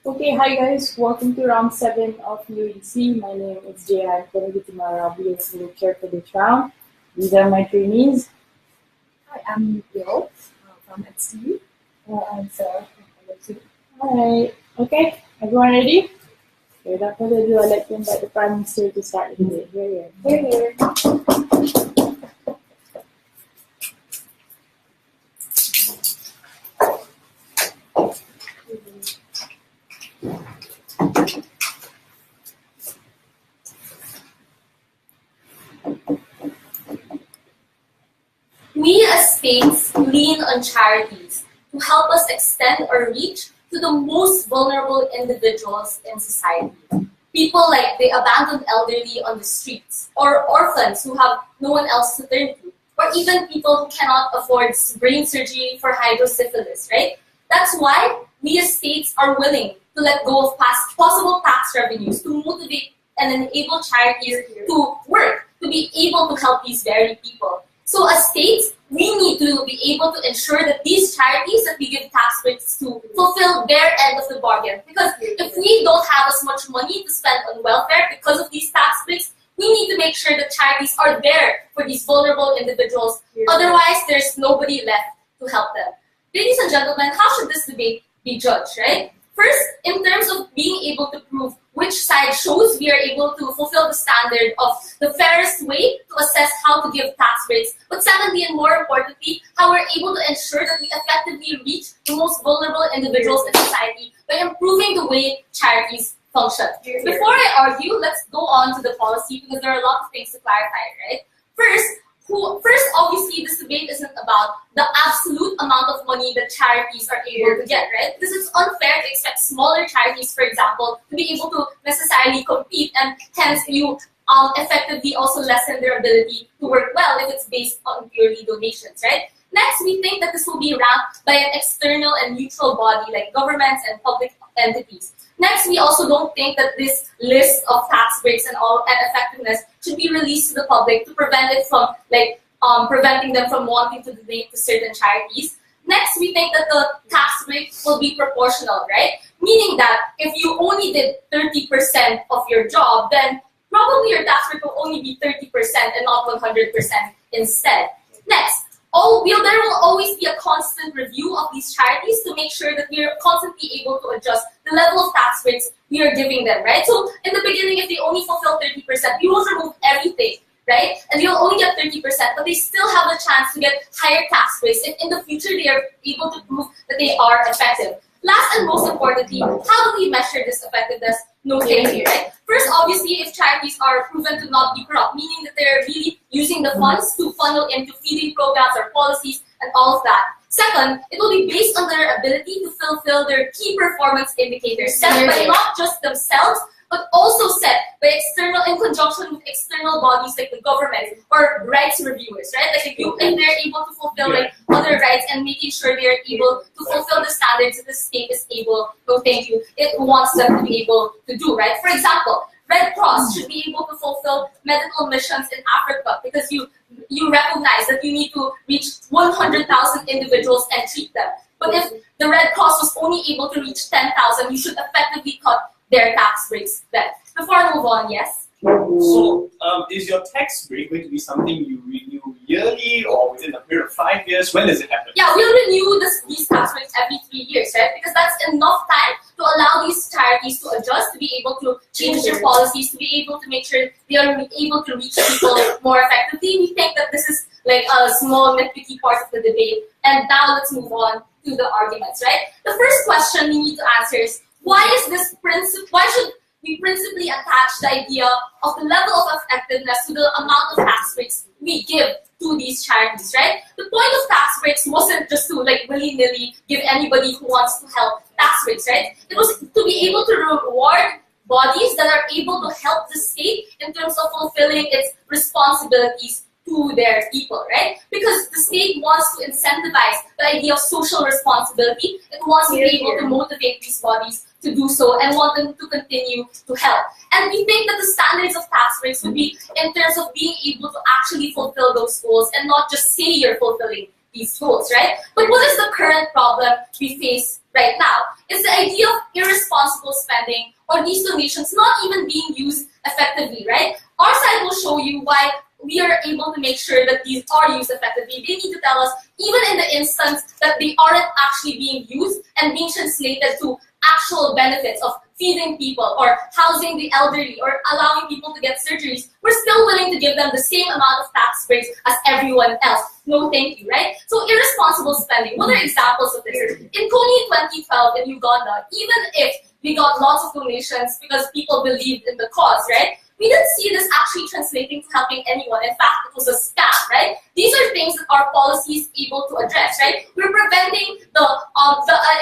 Okay, hi guys, welcome to round 7 of UADC. My name is Jay. I'm going to be Marabi as the chair for this round. These are my trainees. Hi, I'm Bill from XTU. I'm Sarah from LSU. Alright, okay, everyone ready? Okay, without further ado, I'd like to invite the Prime Minister to start the debate. Here. Here. We as states lean on charities to help us extend our reach to the most vulnerable individuals in society. People like the abandoned elderly on the streets, or orphans who have no one else to turn to, or even people who cannot afford brain surgery for hydrocephalus, right? That's why we as states are willing to let go of possible tax revenues to motivate and enable charities to work, to be able to help these very people. So as states, we need to be able to ensure that these charities that we give tax breaks to fulfill their end of the bargain. Because if we don't have as much money to spend on welfare because of these tax breaks, we need to make sure that charities are there for these vulnerable individuals. Otherwise, there's nobody left to help them. Ladies and gentlemen, how should this debate be judged, right? First, in terms of being able to prove which side shows we are able to fulfill the standard of the fairest way to assess how to give tax breaks. But secondly, and more importantly, how we're able to ensure that we effectively reach the most vulnerable individuals in society by improving the way charities function. Before I argue, let's go on to the policy because there are a lot of things to clarify, right? First, obviously, this debate isn't about the absolute amount of money that charities are able to get, right? Because it's unfair to expect smaller charities, for example, to be able to necessarily compete, and hence you effectively also lessen their ability to work well if it's based on purely donations, right? Next, we think that this will be ranked by an external and neutral body like governments and public entities. Next, we also don't think that this list of tax breaks and effectiveness should be released to the public to prevent it from preventing them from wanting to donate to certain charities. Next, we think that the tax break will be proportional, right? Meaning that if you only did 30% of your job, then probably your tax rate will only be 30% and not 100% instead. Next, there will always be a constant review of these charities to make sure that we are constantly able to adjust the level of tax rates we are giving them, right? So in the beginning, if they only fulfill 30%, we won't remove everything, right? And they'll only get 30%, but they still have a chance to get higher tax rates if in the future they are able to prove that they are effective. Last and most importantly, how do we measure this effectiveness? No thank you, right? First, obviously, if charities are proven to not be corrupt, meaning that they're really using the funds to funnel into feeding programs or policies and all of that. Second, it will be based on their ability to fulfill their key performance indicators set by not just themselves, but also set by in conjunction with external bodies like the government or rights reviewers, right? Like if they're able to fulfill like other rights and making sure they're able to fulfill the standards that the state is able, it wants them to be able to do, right? For example, Red Cross should be able to fulfill medical missions in Africa because you recognize that you need to reach 100,000 individuals and treat them. But if the Red Cross was only able to reach 10,000, you should effectively cut their tax breaks then. Before I move on, yes? So, is your tax break going to be something you renew yearly or within a period of 5 years? When does it happen? Yeah, we'll renew these tax breaks every 3 years, right? Because that's enough time to allow these charities to adjust, to be able to change their policies, to be able to make sure they are able to reach people more effectively. We think that this is like a small nitpicky part of the debate. And now let's move on to the arguments, right? The first question we need to answer is, why should we principally attach the idea of the level of effectiveness to the amount of tax breaks we give to these charities, right? The point of tax breaks wasn't just to like willy-nilly give anybody who wants to help tax breaks, right? It was to be able to reward bodies that are able to help the state in terms of fulfilling its responsibilities to their people, right? Because the state wants to incentivize the idea of social responsibility. It wants to be able to motivate these bodies to do so and want them to continue to help. And we think that the standards of tax breaks would be in terms of being able to actually fulfill those goals and not just say you're fulfilling these goals, right? But what is the current problem we face right now? is the idea of irresponsible spending or these donations not even being used effectively, right? Our side will show you why we are able to make sure that these are used effectively. They need to tell us, even in the instance that they aren't actually being used and being translated to actual benefits of feeding people or housing the elderly or allowing people to get surgeries, we're still willing to give them the same amount of tax breaks as everyone else. No thank you, right? So irresponsible spending, what are examples of this? In Kony 2012 in Uganda, even if we got lots of donations because people believed in the cause, right? We didn't see this actually translating to helping anyone. In fact, it was a scam, right? These are things that our policy is able to address, right? We're preventing the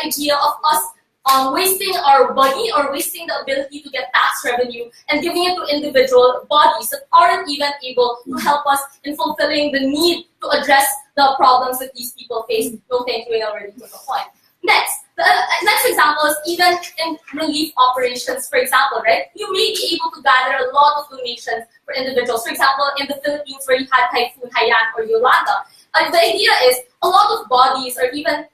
idea of us wasting our money or wasting the ability to get tax revenue and giving it to individual bodies that aren't even able to help us in fulfilling the need to address the problems that these people face. No, thank you, I already took a point. Next, the next example is even in relief operations, for example, right? You may be able to gather a lot of donations for individuals. For example, in the Philippines where you had Typhoon Haiyan or Yolanda, the idea is a lot of bodies or even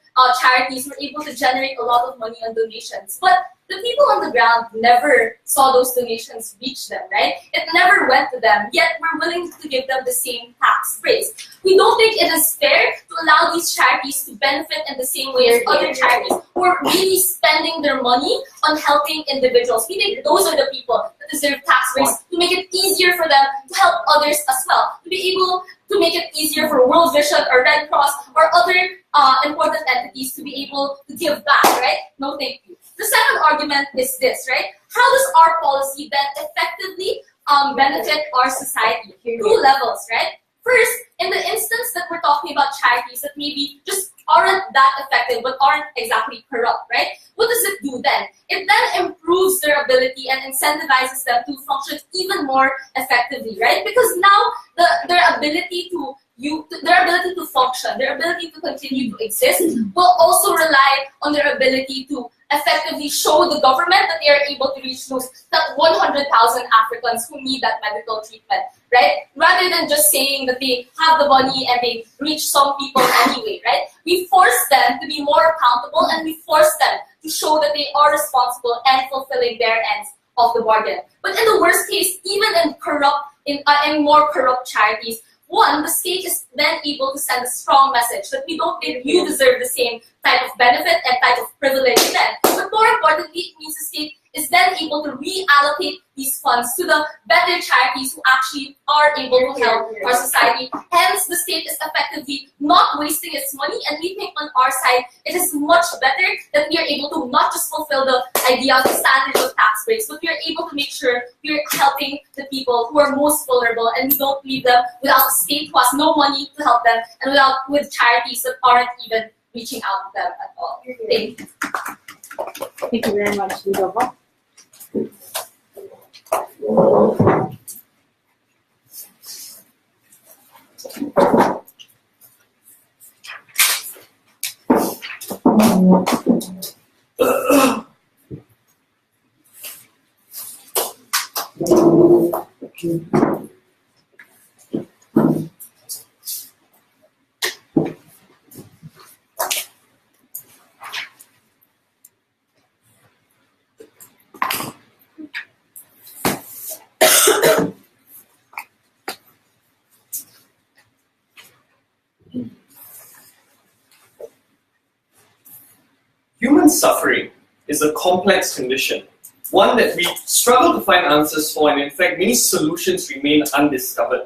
charities were able to generate a lot of money on donations. But the people on the ground never saw those donations reach them, right? It never went to them, yet we're willing to give them the same tax breaks. We don't think it is fair to allow these charities to benefit in the same way as other charities who are really spending their money on helping individuals. We think those are the people that deserve tax breaks to make it easier for them to help others as well, to be able to make it easier for World Vision or Red Cross or other important entities to be able to give back, right? No, thank you. The second argument is this, right? How does our policy then effectively benefit our society? Two levels, right? First, in the instance that we're talking about charities that maybe just aren't that effective but aren't exactly corrupt, right? What does it do then? It then improves their ability and incentivizes them to function even more effectively, right? Because now their ability to function, their ability to continue to exist will also rely on their ability to effectively show the government that they are able to reach those 100,000 Africans who need that medical treatment, right? Rather than just saying that they have the money and they reach some people anyway, right? We force them to be more accountable and we force them to show that they are responsible and fulfilling their ends of the bargain. But in the worst case, even in more corrupt charities, one, the state is then able to send a strong message that we don't think you deserve the same type of benefit and type of privilege then. But more importantly, it means the state is then able to reallocate these funds to the better charities who actually are able to help our society. Hence, the state is effectively not wasting its money, and we think on our side, it is much better that we are able to not just fulfill the idea of the standards of tax breaks, but we are able to make sure we are helping the people who are most vulnerable, and we don't leave them without a state who has no money to help them, and with charities that aren't even reaching out to them at all. Thank you. Thank you very much, Lidova. Human suffering is a complex condition, one that we struggle to find answers for, and in fact, many solutions remain undiscovered.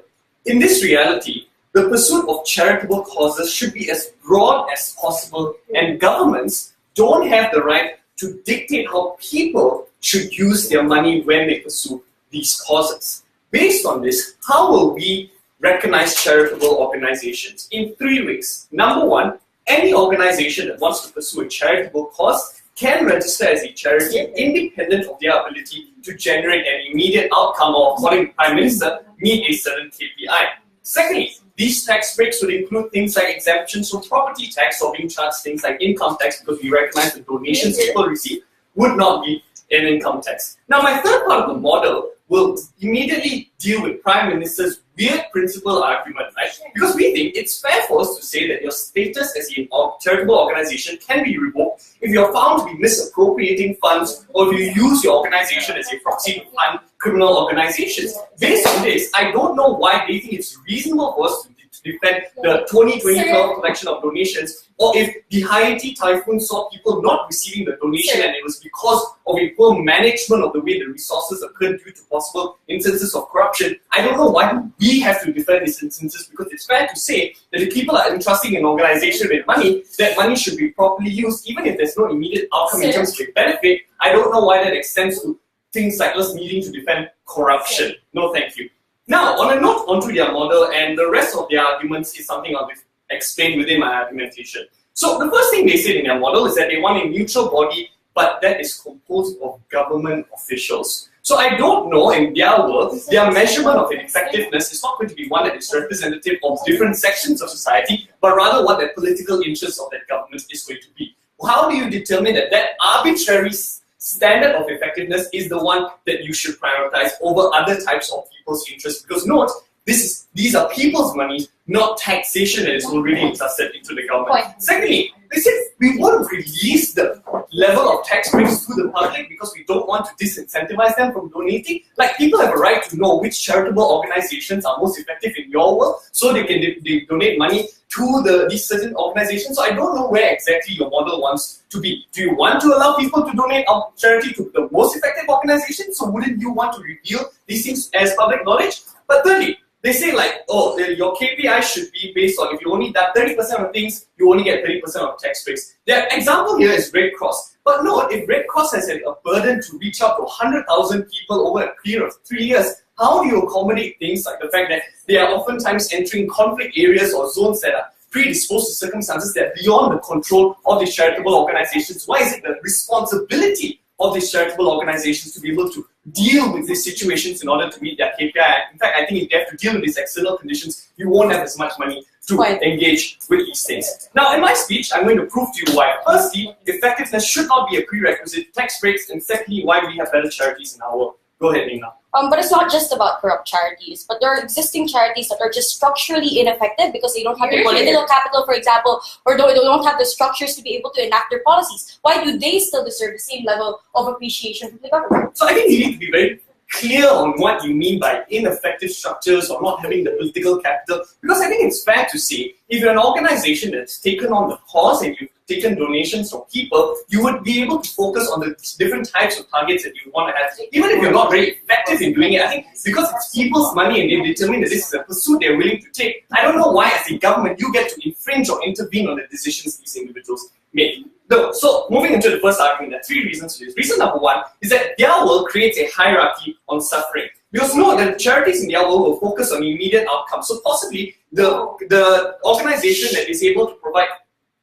In this reality, the pursuit of charitable causes should be as broad as possible, and governments don't have the right to dictate how people should use their money when they pursue these causes. Based on this, how will we recognize charitable organizations? In 3 ways. Number one, any organization that wants to pursue a charitable cause can register as a charity independent of their ability to generate an immediate outcome or, according to the Prime Minister, meet a certain KPI. Secondly, these tax breaks would include things like exemptions from property tax or being charged things like income tax, because we recognize the donations people receive would not be an income tax. Now, my third part of the model will immediately deal with Prime Minister's weird principle argument, right? Because we think it's fair for us to say that your status as a charitable organization can be revoked if you're found to be misappropriating funds or if you use your organization as a proxy to fund criminal organizations. Based on this, I don't know why they think it's reasonable for us to defend the 2012 collection of donations, or if the Haiti typhoon saw people not receiving the donation and it was because of a poor management of the way the resources occurred due to possible instances of corruption. I don't know why we have to defend these instances, because it's fair to say that if people are entrusting an organization with money, that money should be properly used, even if there's no immediate outcome in terms of benefit. I don't know why that extends to things like us needing to defend corruption. No, thank you. Now, on a note onto their model, and the rest of their arguments is something I'll explain within my argumentation. So the first thing they said in their model is that they want a neutral body, but that is composed of government officials. So I don't know, in their world, their measurement of effectiveness is not going to be one that is representative of different sections of society, but rather what the political interest of that government is going to be. How do you determine that that arbitrary standard of effectiveness is the one that you should prioritize over other types of people's interests? Because note, these are people's money, not taxation that is already entrusted into the government. Secondly, they said we won't release the level of tax breaks to the public because we don't want to disincentivize them from donating. Like, people have a right to know which charitable organizations are most effective in your world, so they can they donate money to these certain organizations. So I don't know where exactly your model wants to be. Do you want to allow people to donate charity to the most effective organizations? So wouldn't you want to reveal these things as public knowledge? But thirdly, they say like, oh, your KPI should be based on if you only done 30% of things, you only get 30% of tax breaks. Their example here is Red Cross. But no, if Red Cross has a burden to reach out to 100,000 people over a period of 3 years, how do you accommodate things like the fact that they are oftentimes entering conflict areas or zones that are predisposed to circumstances that are beyond the control of these charitable organizations? Why is it the responsibility of these charitable organizations to be able to deal with these situations in order to meet their KPI? In fact, I think if they have to deal with these external conditions, you won't have as much money to engage with these things. Now, in my speech, I'm going to prove to you why. Firstly, effectiveness should not be a prerequisite to tax breaks, and secondly, why we have better charities in our world. Go ahead, Nina. But it's not just about corrupt charities, but there are existing charities that are just structurally ineffective because they don't have the political capital, for example, or they don't have the structures to be able to enact their policies. Why do they still deserve the same level of appreciation from the government? So I think you need to be very clear on what you mean by ineffective structures or not having the political capital, because I think it's fair to say if you're an organization that's taken on the cause and you've taken donations from people, you would be able to focus on the different types of targets that you want to have. Even if you're not very effective in doing it, I think because it's people's money and they determine that this is a pursuit they're willing to take, I don't know why as a government you get to infringe or intervene on the decisions these individuals make. So moving into the first argument, there are three reasons for this. Reason number one is that their world creates a hierarchy on suffering. Because note that charities in their world will focus on immediate outcomes. So possibly the organization that is able to provide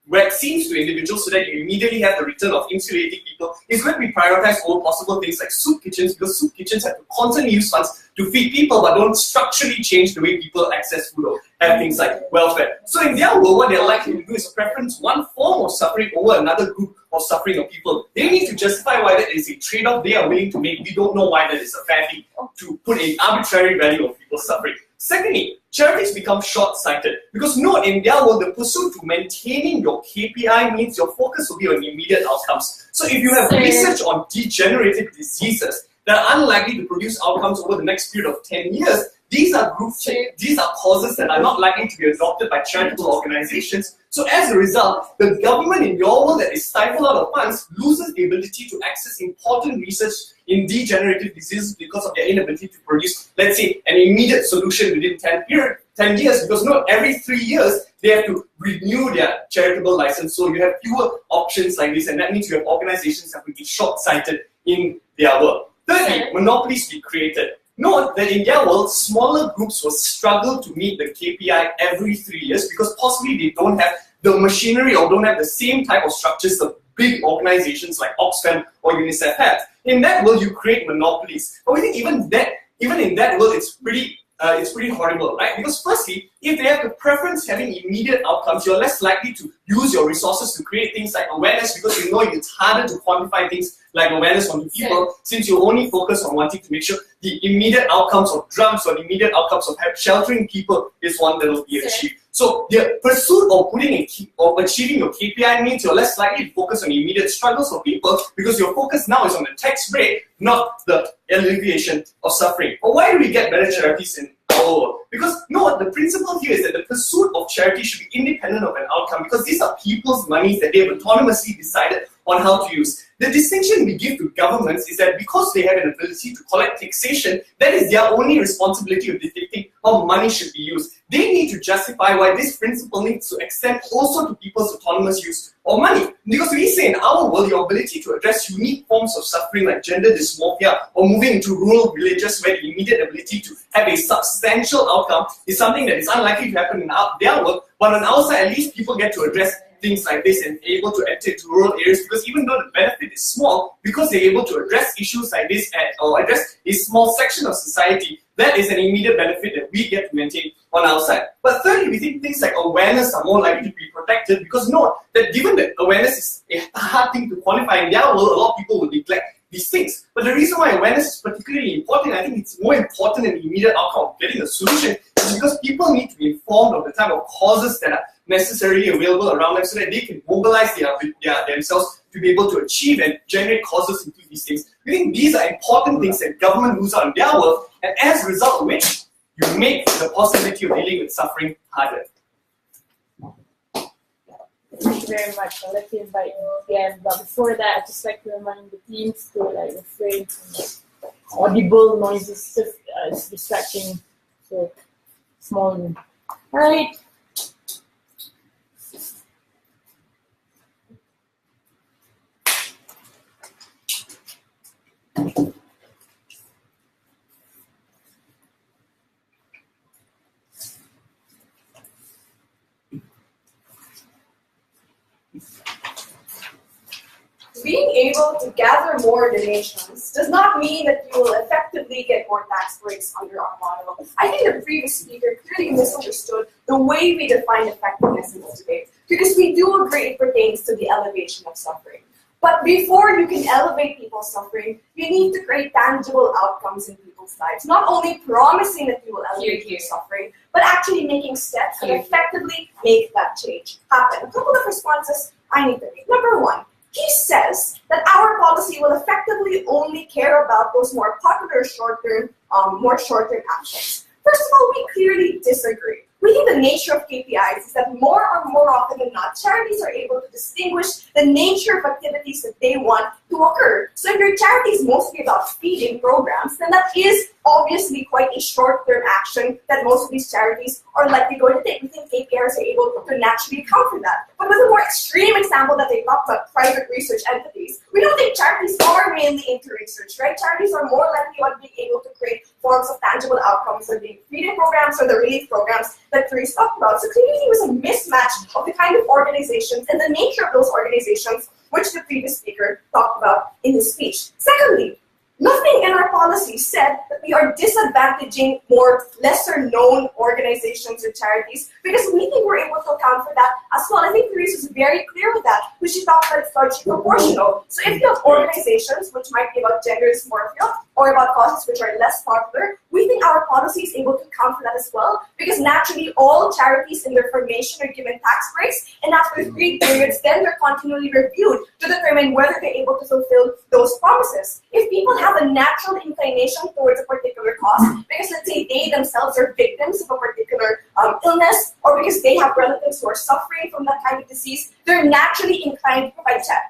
vaccines to individuals so that you immediately have the return of insulating people is going to be prioritized over possible things like soup kitchens, because soup kitchens have to constantly use funds to feed people but don't structurally change the way people access food or have things like welfare. So in their world, what they're likely to do is preference one form of suffering over another group of suffering of people. They need to justify why that is a trade-off they are willing to make. We don't know why that is a fair thing to put an arbitrary value of people's suffering. Secondly, charities become short-sighted because note in their world, the pursuit to maintaining your KPI means your focus will be on immediate outcomes. So if you have research on degenerative diseases that are unlikely to produce outcomes over the next period of 10 years, these are these are causes that are not likely to be adopted by charitable organizations. So as a result, the government in your world that is stifled out of funds loses the ability to access important research in degenerative diseases because of their inability to produce, let's say, an immediate solution within 10 years, because not every 3 years they have to renew their charitable license. So you have fewer options like this, and that means you have organizations that will be short-sighted in their world. Thirdly, monopolies be created. Note that in their world, smaller groups will struggle to meet the KPI every 3 years because possibly they don't have the machinery or don't have the same type of structures that big organizations like Oxfam or UNICEF have. In that world, you create monopolies. But we think even in that world, it's pretty it's pretty horrible, right? Because firstly, if they have the preference having immediate outcomes, you're less likely to use your resources to create things like awareness, because you know it's harder to quantify things like awareness onto people, since you only focus on wanting to make sure the immediate outcomes of drums or the immediate outcomes of sheltering people is one that will be achieved. So the pursuit of achieving your KPI means you're less likely to focus on immediate struggles of people, because your focus now is on the tax break, not the alleviation of suffering. But why do we get better charities in our world? Because the principle here is that the pursuit of charity should be independent of an outcome, because these are people's monies that they have autonomously decided on how to use. The distinction we give to governments is that because they have an ability to collect taxation, that is their only responsibility of dictating how money should be used. They need to justify why this principle needs to extend also to people's autonomous use of money. Because we say in our world, your ability to address unique forms of suffering like gender dysmorphia or moving into rural villages where the immediate ability to have a substantial outcome is something that is unlikely to happen in their world, but on our side, at least people get to address things like this and able to enter to rural areas, because even though the benefit is small, because they're able to address issues like this or address a small section of society, that is an immediate benefit that we get to maintain on our side. But thirdly, we think things like awareness are more likely to be protected, because that given that awareness is a hard thing to quantify in their world, a lot of people will neglect these things. But the reason why awareness is particularly important, I think it's more important than the immediate outcome of getting a solution, is because people need to be informed of the type of causes that are necessarily available around them, so that they can mobilize themselves to be able to achieve and generate causes into these things. We think these are important things that government lose out in their world, and as a result of which, you make the possibility of dealing with suffering harder. Thank you very much. I'd like to invite you again, but before that, I'd just like to remind the teams to refrain from audible noises, it's distracting, so small room. All right. Being able to gather more donations does not mean that you will effectively get more tax breaks under our model. I think the previous speaker clearly misunderstood the way we define effectiveness in this debate, because we do agree it pertains to the elevation of suffering. But before you can elevate people's suffering, you need to create tangible outcomes in people's lives. Not only promising that you will elevate their suffering, but actually making steps that effectively make that change happen. A couple of responses I need to make. Number one, he says that our policy will effectively only care about those more popular short-term aspects. First of all, we clearly disagree. We think the nature of KPIs is that more often than not, charities are able to distinguish the nature of activities that they want to occur. So if your charity is mostly about feeding programs, then that is obviously quite a short-term action that most of these charities are likely going to take. We think KPIs are able to naturally account for that. But with a more extreme example that they talk about, private research entities, we don't think charities are mainly into research, right? Charities are more likely on being able to create forms of tangible outcomes, or the feeding programs or the relief programs that Therese talked about. So clearly there was a mismatch of the kind of organizations and the nature of those organizations which the previous speaker talked about in his speech. Secondly, nothing in our policy said that we are disadvantaging more lesser-known organizations or charities, because we think we're able to account for that as well. I think Therese was very clear with that when she talked about it's largely proportional. So if you have organizations which might be about gender dysmorphia or about causes which are less popular, we think our policy is able to account for that as well, because naturally all charities in their formation are given tax breaks, and after 3 periods, then they're continually reviewed to determine whether they're able to fulfill those promises. If people have a natural inclination towards a particular cause, because let's say they themselves are victims of a particular illness, or because they have relatives who are suffering from that kind of disease, they're naturally inclined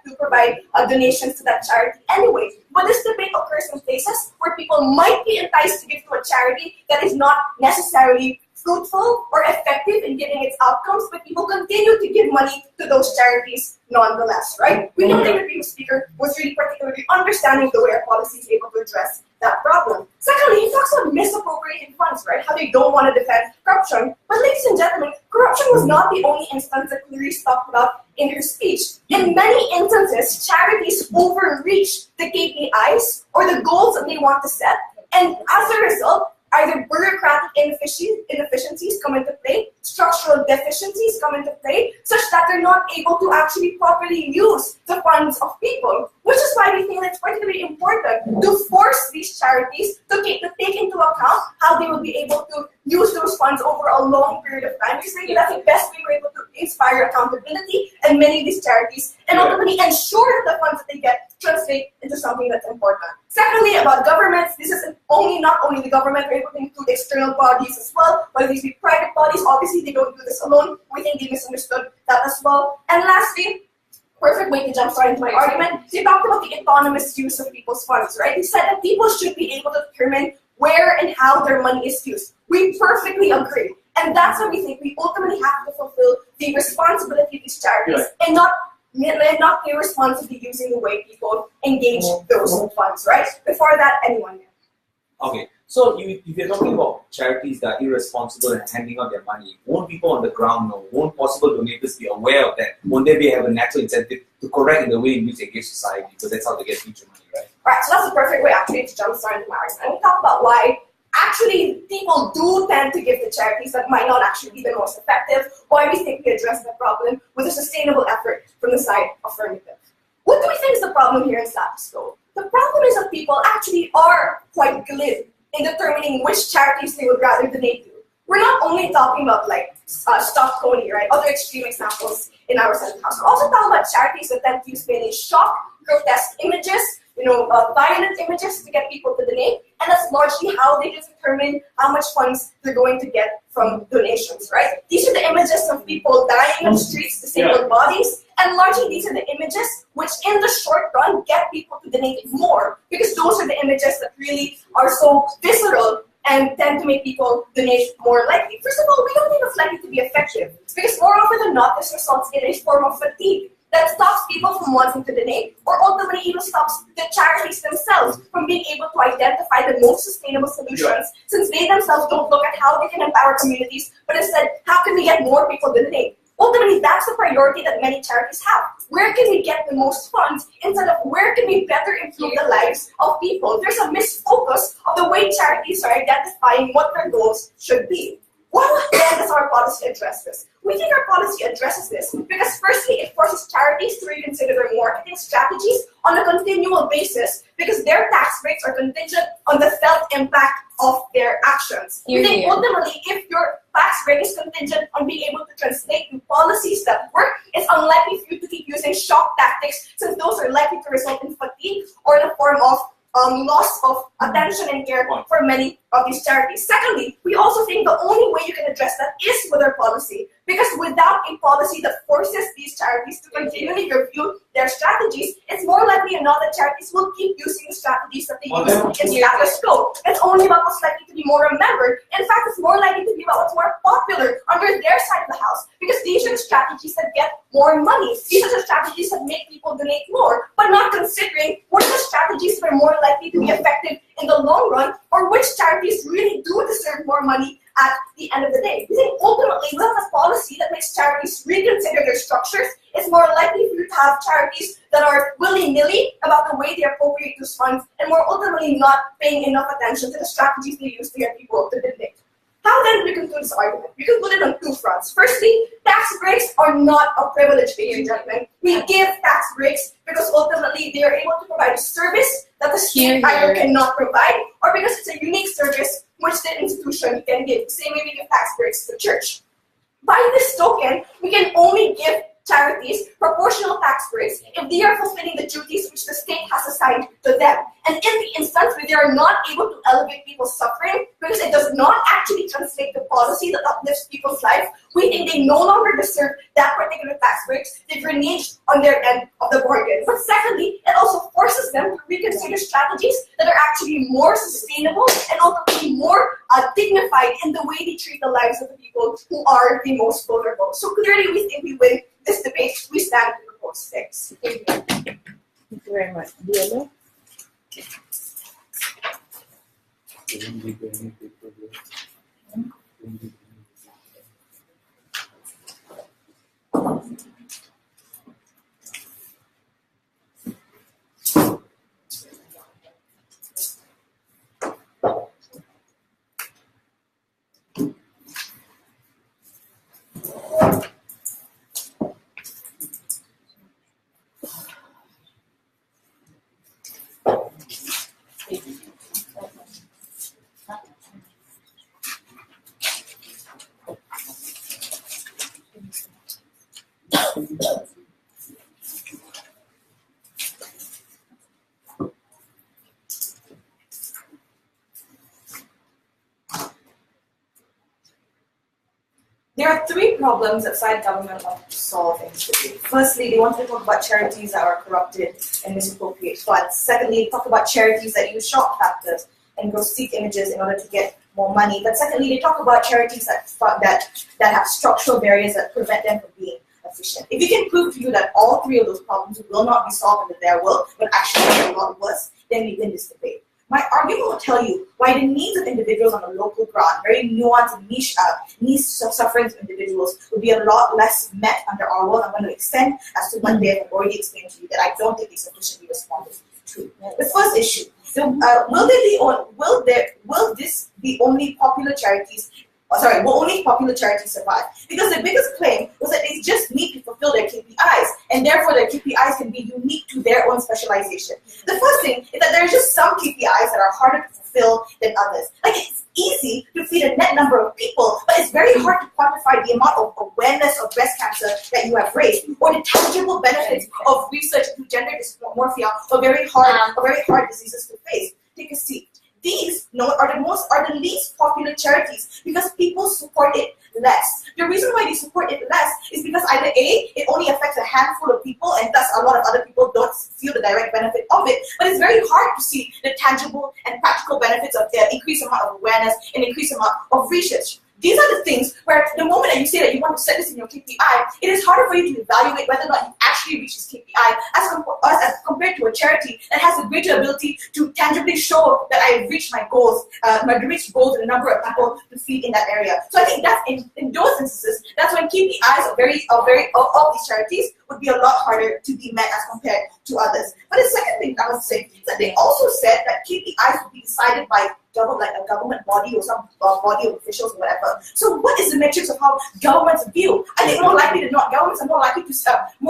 to provide donations to that charity anyway. But this debate occurs in places where people might be enticed to give to a charity that is not necessarily fruitful or effective in giving its outcomes, but people continue to give money to those charities nonetheless, right? We don't think the previous speaker was really particularly understanding the way our policy is able to address that problem. Secondly, he talks about misappropriating funds, right? How they don't want to defend corruption. But ladies and gentlemen, corruption was not the only instance that Clarice talked about in her speech. In many instances, charities overreach the KPIs or the goals that they want to set, and as a result, Either bureaucratic inefficiencies come into play, structural deficiencies come into play, such that they're not able to actually properly use the funds of people. Which is why we think that it's particularly important to force these charities to take into account how they will be able to use those funds over a long period of time. Because I think that's the best way we're able to inspire accountability in many of these charities and ultimately ensure that the funds that they get translate into something that's important. Secondly, about governments, this is not only the government, we're able to include external bodies as well, whether these be private bodies. Obviously, they don't do this alone. We think they misunderstood that as well. And lastly, perfect way to jumpstart into my argument, they talked about the autonomous use of people's funds, right? They said that people should be able to determine where and how their money is used. We perfectly agree. And that's what we think. We ultimately have to fulfill the responsibility of these charities and not irresponsibly using the way people engage those funds, right? Before that, anyone? Okay, so if you're talking about charities that are irresponsible and handing out their money, won't people on the ground know? Won't possible donators be aware of that? Won't they have a natural incentive to correct in the way in which they engage society? Because that's how they get future money, right? Right, so that's the perfect way actually to jumpstart into my argument. And we talk about why actually people do tend to give to charities that might not actually be the most effective, why we think we address the problem with a sustainable effort from the side of affirmative. What do we think is the problem here in status quo? The problem is that people actually are quite glib in determining which charities they would rather donate to. We're not only talking about like Stop Tony, right? Other extreme examples in our Senate House. We're also talking about charities that tend to use mainly shock, grotesque images, violent images to get people to donate, and that's largely how they determine how much funds they're going to get from donations, right? These are the images of people dying on the streets, disabled bodies, and largely these are the images which in the short run get people to donate more, because those are the images that really are so visceral and tend to make people donate more likely. First of all, we don't think it's likely to be effective, because more often than not, this results in a form of fatigue that stops people from wanting to donate, or ultimately even stops the charities themselves from being able to identify the most sustainable solutions, since they themselves don't look at how they can empower communities, but instead, how can we get more people to donate? Ultimately, that's the priority that many charities have. Where can we get the most funds instead of where can we better improve the lives of people? There's a misfocus of the way charities are identifying what their goals should be. Why then does our policy address this? We think our policy addresses this because firstly, it forces charities to reconsider their marketing strategies on a continual basis because their tax breaks are contingent on the felt impact of their actions. We think ultimately, if your tax break is contingent on being able to translate to policies that work, it's unlikely for you to keep using shock tactics since those are likely to result in fatigue or in the form of loss of attention and care for many of these charities. Secondly, we also think the only way you can address that is with our policy, because without a policy that forces these charities to continually review their strategies, it's more likely than not that charities will keep using the strategies that they use in status quo. It's only about what's likely to be more remembered. In fact, it's more likely to be about what's more popular under their side of the house, because these are the strategies that get more money. These are the strategies that make people donate more, but not considering what are the strategies that are more likely to be effective in the long run, or which charities really do deserve more money at the end of the day. We think ultimately, without a policy that makes charities reconsider their structures, it's more likely for you to have charities that are willy-nilly about the way they appropriate those funds, and more ultimately not paying enough attention to the strategies they use to get people to donate. How then do we conclude this argument? We conclude it on two fronts. Firstly, tax breaks are not a privilege, ladies and gentlemen. We give tax breaks because ultimately they are able to provide a service that the state either cannot provide, or because it's a unique service which the institution can give. Same way we give tax breaks to the church. By this token, we can only give charities proportional tax breaks if they are fulfilling the duties which the state has assigned to them. And in the instance where they are not able to elevate people's suffering because it does not actually translate the policy that uplifts people's life, we think they no longer deserve that particular tax breaks. They've reneged on their end of the bargain. But secondly, it also forces them to reconsider strategies that are actually more sustainable and ultimately more dignified in the way they treat the lives of the people who are the most vulnerable. So clearly, we think we win this debate. We stand to propose 6. Thank you. Thank you very much. Diallo? There are three problems that side government want to solve in this debate. Firstly, they want to talk about charities that are corrupted and misappropriate funds. Secondly, talk about charities that use shock factors and go seek images in order to get more money. But secondly, they talk about charities that have structural barriers that prevent them from being efficient. If you can prove to you that all three of those problems will not be solved in their world, but actually be a lot worse, then we win this debate. My argument will tell you why the needs of individuals on a local ground, very nuanced and niche sufferings of individuals, will be a lot less met under our world. I'm going to extend as to what they have already explained to you that I don't think they sufficiently responded to. The first issue, will this be only popular charities? Will only popular charities survive? Because the biggest claim was that they just need to fulfill their KPIs, and therefore their KPIs can be unique to their own specialization. The first thing is that there are just some KPIs that are harder to fulfill than others. Like, it's easy to feed a net number of people, but it's very hard to quantify the amount of awareness of breast cancer that you have raised, or the tangible benefits of research into gender dysmorphia, or very hard diseases to face. Take a seat. These are the least popular charities because people support it less. The reason why they support it less is because either A, it only affects a handful of people and thus a lot of other people don't feel the direct benefit of it, but it's very hard to see the tangible and practical benefits of the increased amount of awareness and increased amount of research. These are the things where the moment that you say that you want to set this in your KPI, it is harder for you to evaluate whether or not you actually reach this KPI as compared to a charity that has a greater ability to tangibly show that I have reached my goals, reached goals in a number of people to feed in that area. So I think that's in those instances, that's when KPIs of these charities would be a lot harder to be met as compared to others. But the second thing I would say is that they also said that KPIs would be decided by a government body or some body of officials or whatever. So what is the metrics of how governments view? I think more likely than not, governments are more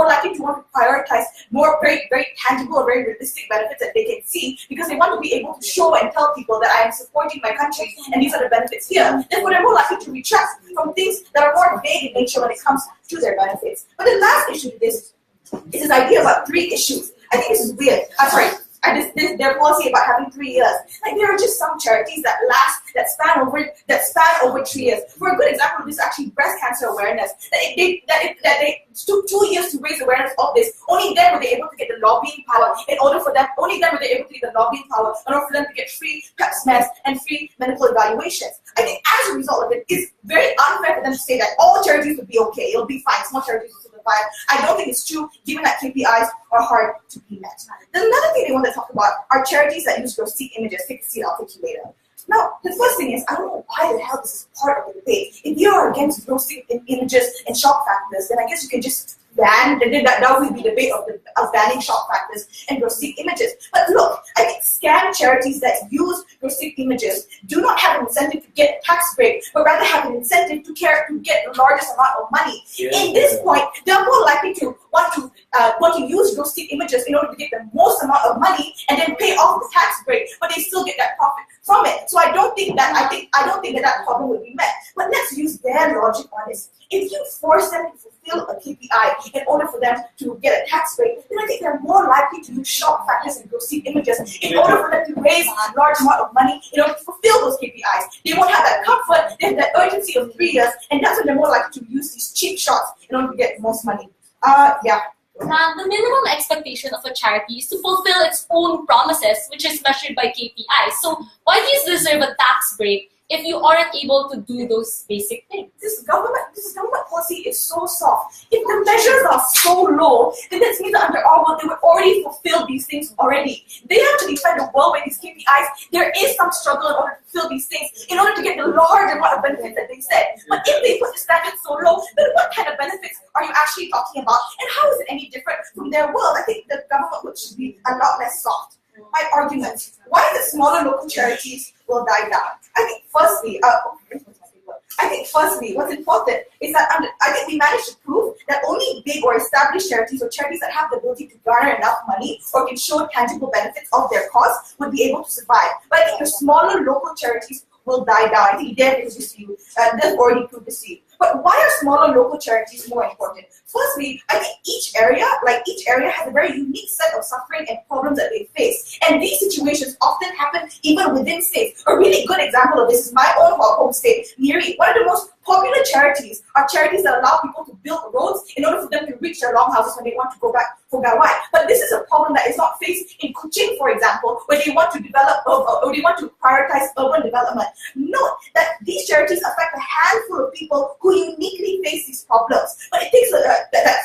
likely to want to prioritize more very, very tangible or very realistic benefits that they can see because they want to be able to show and tell people that I am supporting my country and these are the benefits here. Therefore, they're more likely to retract from things that are more vague in nature when it comes to their benefits. But the last issue to this is this idea about 3 issues. I think this is weird. Their policy about having 3 years. Like, there are just some charities that span over 3 years. For a good example of this, actually, breast cancer awareness. That they took 2 years to raise awareness of this. Only then were they able to get the lobbying power in order for them to get free pap smears and free medical evaluations. I think as a result of it, it's very unfair for them to say that all charities would be okay. It'll be fine. Small charities will survive. I don't think it's true, given that KPIs are hard to be met. Then another thing they want to talk about are charities that use gross images. Take a seat, I'll take you later. Now, the first thing is, I don't know why the hell this is part of the debate. If you are against gross images and shock factors, then I guess you can just ban, that would be the debate of banning shock factors and gross images. But look, I think scam charities that use gross images do not have an incentive to get a tax break, but rather have an incentive to get the largest amount of money. Yeah. In this point, they're more likely to want to use gross images in order to get the most amount of money and then pay off the tax break, but they still get that profit from it. So I don't think that problem will be met. But let's use their logic on this. If you force them to fulfill a KPI in order for them to get a tax break, then I think they're more likely to use shock factors and gross images in order for them to raise a large amount of money in order to fulfill those KPIs. They won't have that comfort, they have that urgency of 3 years, and that's when they're more likely to use these cheap shots in order to get the most money. The minimum expectation of a charity is to fulfill its own promises, which is measured by KPIs. So why do you deserve a tax break if you aren't able to do those basic things? This government policy is so soft. If the measures are so low, then that means that under our world, they would already fulfill these things already. They have to define a world where these KPIs, there is some struggle in order to fulfill these things, in order to get the large amount of benefits that they said. But if they put the standards so low, then what kind of benefits are you actually talking about? And how is it any different from their world? I think the government should be a lot less soft. My argument, why the smaller local charities will die down? I think firstly, what's important is that I think we managed to prove that only big or established charities or charities that have the ability to garner enough money or can show tangible benefits of their cause would be able to survive. But I think the smaller local charities will die down. I think they've already proved this to you. But why are smaller local charities more important? Firstly, I think each area has a very unique set of suffering and problems that they face. And these situations often happen even within states. A really good example of this is my own home state, Miri. One of the most Popular charities are charities that allow people to build roads in order for them to reach their longhouses when they want to go back for Gawai. But this is a problem that is not faced in Kuching, for example, where they want to develop or they want to prioritize urban development. Note that these charities affect a handful of people who uniquely face these problems. But it takes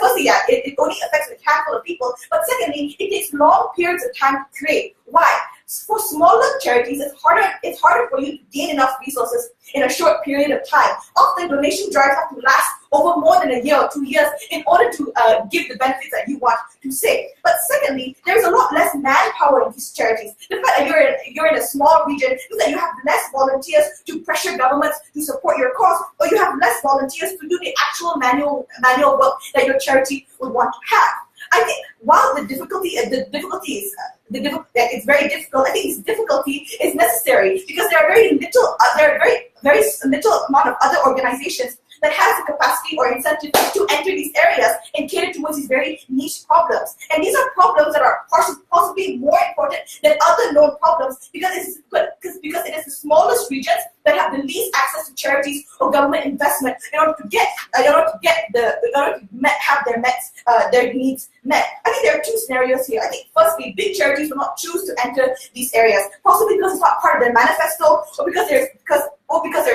firstly, yeah, it only affects a handful of people. But secondly, it takes long periods of time to create. Why? For smaller charities, it's harder for you to gain enough resources in a short period of time. Often donation drives have to last over more than a year or 2 years in order to give the benefits that you want to see. But secondly, there's a lot less manpower in these charities. The fact that you're in a small region means that you have less volunteers to pressure governments to support your cause, or you have less volunteers to do the actual manual work that your charity would want to have. I think while it's very difficult, I think this difficulty is necessary because there are very little amount of other organizations that has the capacity or incentive to enter these areas and cater towards these very niche problems. And these are problems that are possibly more important than other known problems because it is the smallest regions that have the least access to charities or government investment in order to have their needs met. I think there are two scenarios here. I think firstly, big charities will not choose to enter these areas, possibly because it's not part of their manifesto, or because they're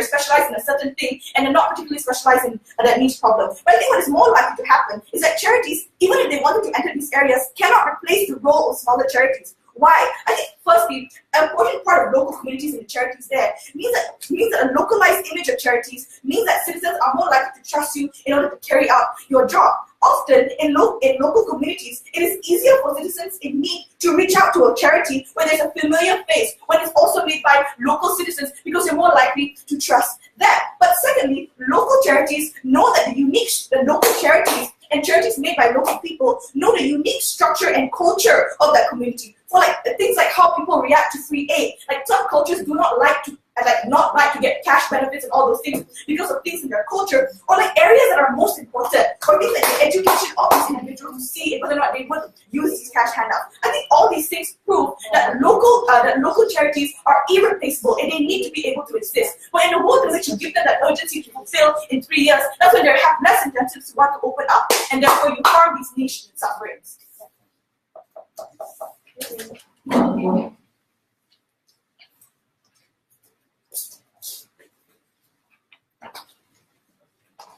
specialized in a certain thing and they're not particularly specialized in that niche problem. But I think what is more likely to happen is that charities, even if they wanted to enter these areas, cannot replace the role of smaller charities. Why? I think firstly, an important part of local communities and the charities there means that a localized image of charities means that citizens are more likely to trust you in order to carry out your job. Often, in local communities, it is easier for citizens in need to reach out to a charity when there's a familiar face, when it's also made by local citizens, because you're more likely to trust that. But secondly, local charities know that the local charities and charities made by local people know the unique structure and culture of that community. For things like how people react to free aid. Like some cultures do not like to get cash benefits and all those things because of things in their culture, or like areas that are most important, or things like the education of these individuals to see whether or not they would use these cash handouts. I think all these things prove that local charities are irreplaceable and they need to be able to exist. But in a world in which you give them that urgency to fulfill in 3 years, that's when they have less incentives to want to open up, and therefore you harm these niche sufferings.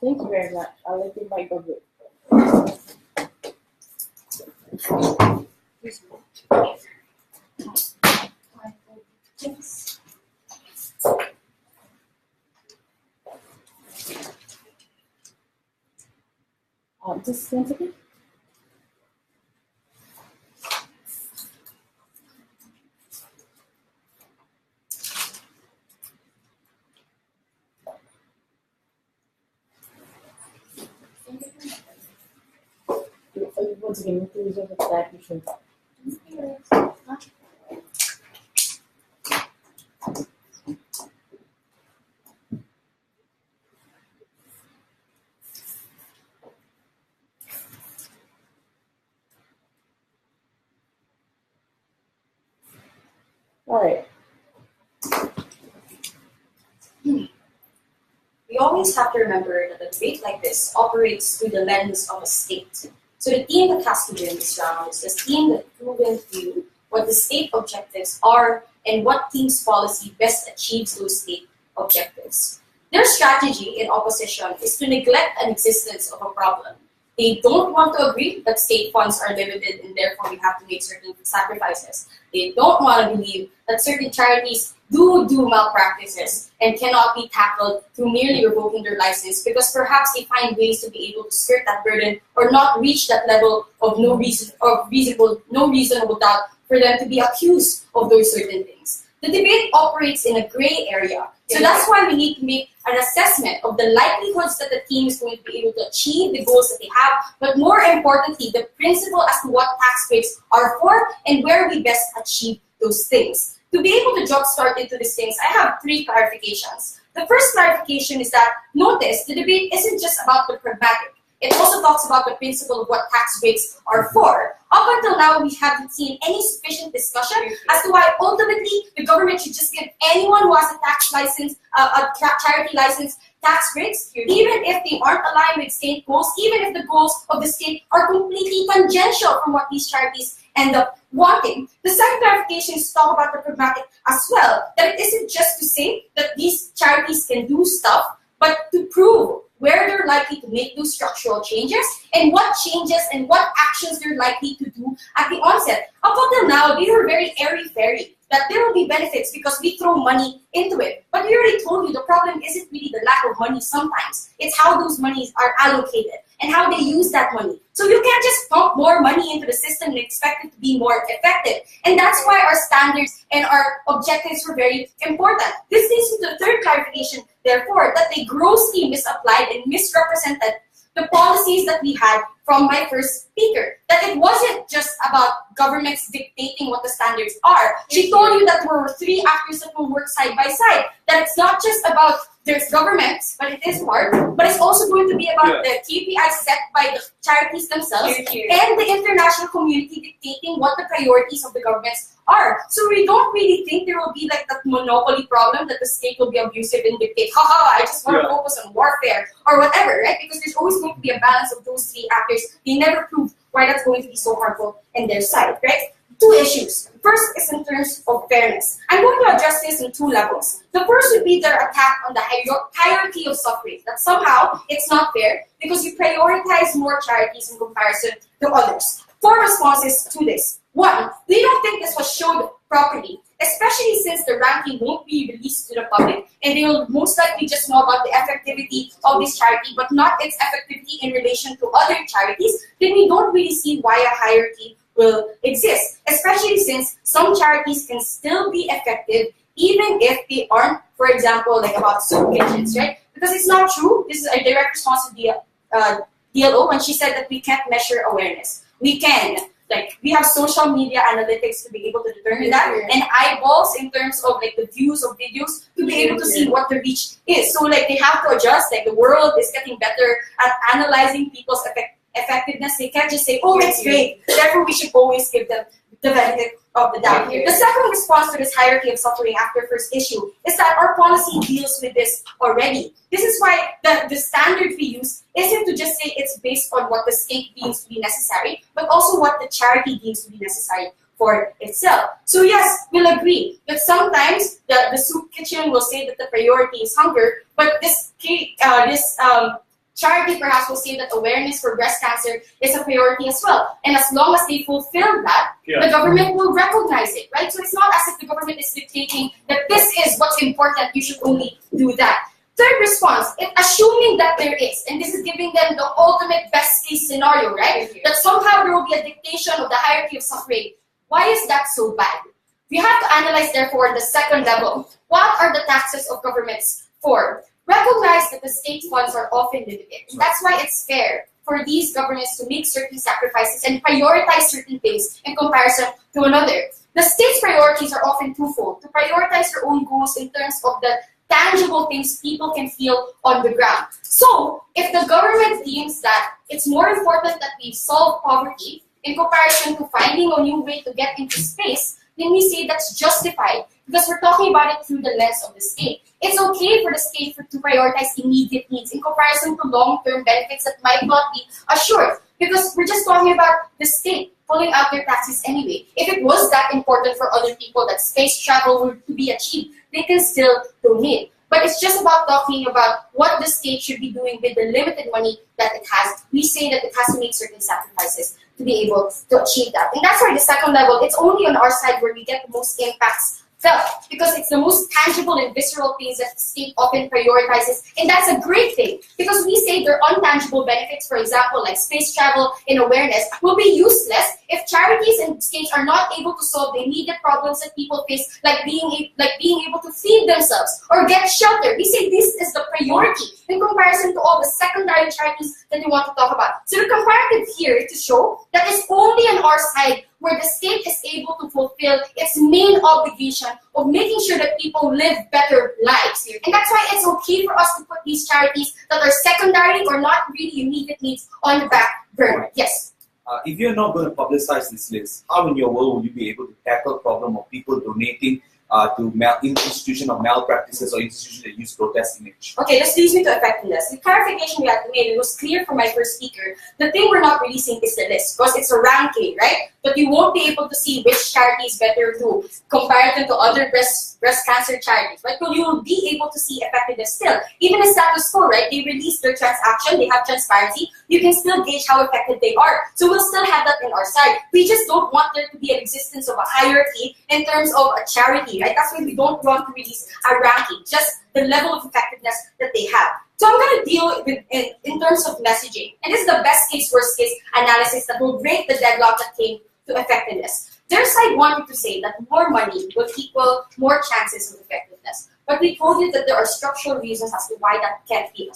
Thank you very much. I'll let you invite Gabriel. Just 1 second. Once again, please look at that issue. All right. We always have to remember that a debate like this operates through the lens of a state. So the team that has to win this round is the team that proven to you what the state objectives are and what team's policy best achieves those state objectives. Their strategy in opposition is to neglect an existence of a problem. They don't want to agree that state funds are limited and therefore we have to make certain sacrifices. They don't want to believe that certain charities do malpractices and cannot be tackled through merely revoking their license because perhaps they find ways to be able to skirt that burden or not reach that level of no reasonable doubt for them to be accused of those certain things. The debate operates in a gray area. So that's why we need to make an assessment of the likelihoods that the team is going to be able to achieve the goals that they have, but more importantly, the principle as to what tax breaks are for and where we best achieve those things. To be able to jumpstart into these things, I have 3 clarifications. The first clarification is that, notice, the debate isn't just about the pragmatic. It also talks about the principle of what tax breaks are for. Up until now, we haven't seen any sufficient discussion as to why ultimately the government should just give anyone who has a tax license, charity license, tax breaks, even if they aren't aligned with state goals, even if the goals of the state are completely tangential from what these charities end up wanting. The second clarification is to talk about the pragmatic as well, that it isn't just to say that these charities can do stuff, but to prove where they're likely to make those structural changes and what changes and what actions they're likely to do at the onset. Up until now, they were very airy-fairy, that there will be benefits because we throw money into it. But we already told you the problem isn't really the lack of money sometimes. It's how those monies are allocated and how they use that money. So you can't just pump more money into the system and expect it to be more effective. And that's why our standards and our objectives were very important. This leads to the third clarification, therefore, that they grossly misapplied and misrepresented the policies that we had from my first speaker. That it wasn't just about governments dictating what the standards are. She told you that there were three actors that will work side by side. That it's not just about there's governments, but it is hard, but it's also going to be about the KPIs set by the charities themselves and the international community dictating what the priorities of the governments are. So we don't really think there will be like that monopoly problem that the state will be abusive and dictate, haha, I just want to focus on warfare or whatever, right? Because there's always going to be a balance of those three actors. They never prove why that's going to be so harmful in their side, right? Two issues. First is in terms of fairness. I'm going to address this in two levels. The first would be their attack on the hierarchy of suffrage, that somehow it's not fair because you prioritize more charities in comparison to others. Four responses to this. One, they don't think this was showed properly, especially since the ranking won't be released to the public and they will most likely just know about the effectivity of this charity but not its effectivity in relation to other charities. Then we don't really see why a hierarchy will exist, especially since some charities can still be effective even if they aren't, for example, like about soup kitchens, right? Because it's not true. This is a direct response to the DLO when she said that we can't measure awareness. We can. Like, we have social media analytics to be able to determine that, and eyeballs in terms of like the views of videos to be able to see what the reach is. So like they have to adjust. Like the world is getting better at analyzing people's effectiveness. They can't just say, oh, it's great, therefore we should always give them the benefit of the doubt. The second response to this hierarchy of suffering after first issue is that our policy deals with this already. This is why the standard we use isn't to just say it's based on what the state deems to be necessary, but also what the charity deems to be necessary for itself. So yes, we'll agree that sometimes the soup kitchen will say that the priority is hunger, but this charity perhaps will say that awareness for breast cancer is a priority as well. And as long as they fulfill that, the government will recognize it, right? So it's not as if the government is dictating that this is what's important, you should only do that. Third response, assuming that there is, and this is giving them the ultimate best case scenario, right? That somehow there will be a dictation of the hierarchy of suffering. Why is that so bad? We have to analyze, therefore, the second level. What are the taxes of governments for? Recognize that the state funds are often limited. And that's why it's fair for these governments to make certain sacrifices and prioritize certain things in comparison to another. The state's priorities are often twofold: to prioritize their own goals in terms of the tangible things people can feel on the ground. So, if the government deems that it's more important that we solve poverty in comparison to finding a new way to get into space, then we say that's justified because we're talking about it through the lens of the state. It's okay for the state to prioritize immediate needs in comparison to long-term benefits that might not be assured, because we're just talking about the state pulling out their taxes anyway. If it was that important for other people that space travel were to be achieved, they can still donate. But it's just about talking about what the state should be doing with the limited money that it has. We say that it has to make certain sacrifices to be able to achieve that. And that's why the second level, it's only on our side where we get the most impacts felt, because it's the most tangible and visceral things that the state often prioritizes. And that's a great thing, because we say their untangible benefits, for example, like space travel and awareness, will be useless if charities and states are not able to solve the immediate problems that people face, like being able to feed themselves or get shelter. We say this is the priority in comparison to all the secondary charities that we want to talk about. So the comparative here is to show that it's only on our side where the state is able to fulfill its main obligation of making sure that people live better lives. And that's why it's okay for us to put these charities that are secondary or not really immediate needs on the back burner. Yes? If you're not going to publicize this list, how in your world will you be able to tackle the problem of people donating to institution of malpractices or institutions that use protest image? Okay, this leads me to effectiveness. The clarification we had to make, it was clear from my first speaker, the thing we're not releasing is the list, because it's a ranking, right? But you won't be able to see which charity is better to compare them to other breast cancer charities, right? But you will be able to see effectiveness still. Even the status quo, right? They release their transaction, they have transparency, you can still gauge how effective they are. So we'll still have that in our side. We just don't want there to be an existence of a hierarchy in terms of a charity, right? That's why we don't want to release a ranking, just the level of effectiveness that they have. So I'm going to deal with in terms of messaging. And this is the best case, worst case analysis that will break the deadlock that came to effectiveness. Their side wanted to say that more money will equal more chances of effectiveness. But we told you that there are structural reasons as to why that can't be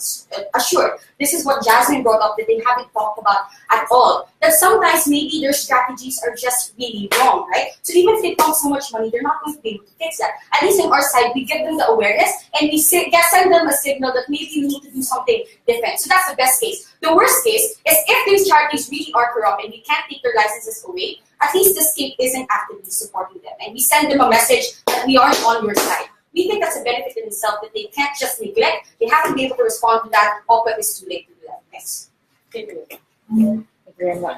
assured. This is what Jasmine brought up that they haven't talked about at all. That sometimes maybe their strategies are just really wrong, right? So even if they pump so much money, they're not going to be able to fix that. At least on our side, we give them the awareness and we send them a signal that maybe we need to do something different. So that's the best case. The worst case is if these charities really are corrupt and we can't take their licenses away, at least the state isn't actively supporting them. And we send them a message that we aren't on your side. We think that's a benefit in itself that they can't just neglect. They have to be able to respond to that, or but it's too late to do that. Thanks. Thank you very much.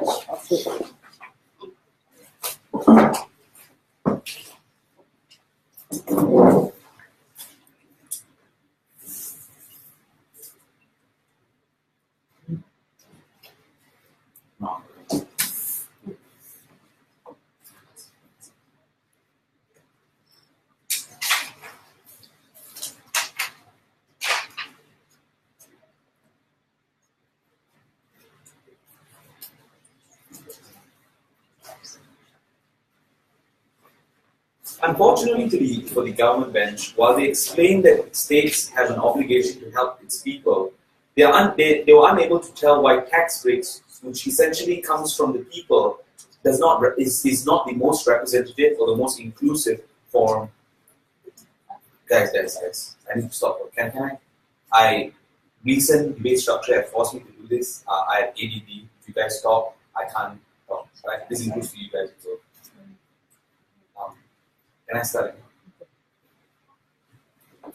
Unfortunately for the government bench, while they explain that states have an obligation to help its people, they were unable to tell why tax breaks, which essentially comes from the people, is not the most representative or the most inclusive form. Guys, I need to stop. Can I? Recent debate structure have forced me to do this. I have ADD. If you guys stop, I can't talk. Right? This includes for you guys as well. Can I start again?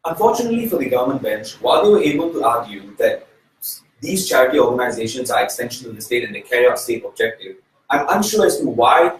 Unfortunately for the government bench, while they were able to argue that these charity organizations are extensions of the state and they carry out state objective, I'm unsure as to why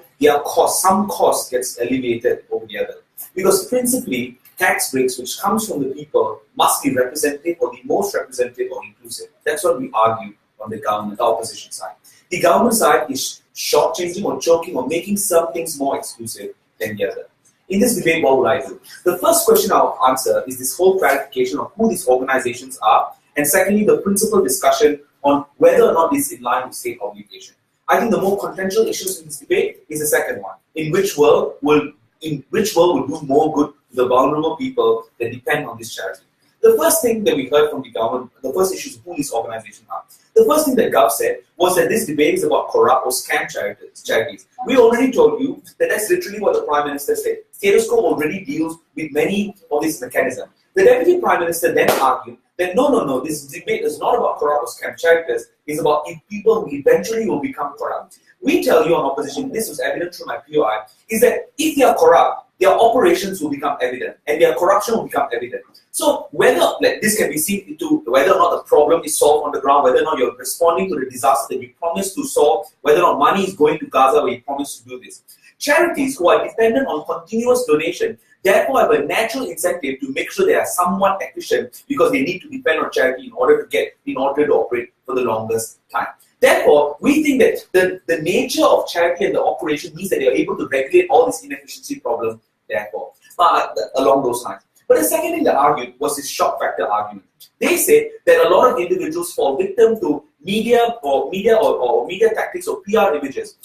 some cost gets alleviated over the other. Because principally, tax breaks, which comes from the people, must be representative or the most representative or inclusive. That's what we argue on the government, opposition side. The government side is shortchanging or choking or making some things more exclusive than the other. In this debate, what would I do? The first question I'll answer is this whole clarification of who these organizations are, and secondly, the principal discussion on whether or not it's in line with state obligation. I think the more contentious issues in this debate is the second one. In which world will do more good to the vulnerable people that depend on this charity? The first thing that we heard from the government, the first issue is who these organizations are. The first thing that Gov said was that this debate is about corrupt or scam charities. We already told you that that's literally what the Prime Minister said. Status quo already deals with many of these mechanisms. The Deputy Prime Minister then argued that no, this debate is not about corrupt or scam charities, it's about if people who eventually will become corrupt. We tell you on opposition, this was evident through my POI, is that if they are corrupt, their operations will become evident and their corruption will become evident. So whether this can be seen into whether or not the problem is solved on the ground, whether or not you're responding to the disaster that you promised to solve, whether or not money is going to Gaza where you promised to do this. Charities who are dependent on continuous donation therefore have a natural incentive to make sure they are somewhat efficient because they need to depend on charity in order to operate for the longest time. Therefore, we think that the nature of charity and the operation means that they are able to regulate all these inefficiency problems, therefore, along those lines. But the second thing they argued was this shock factor argument. They say that a lot of individuals fall victim to media tactics or PR images.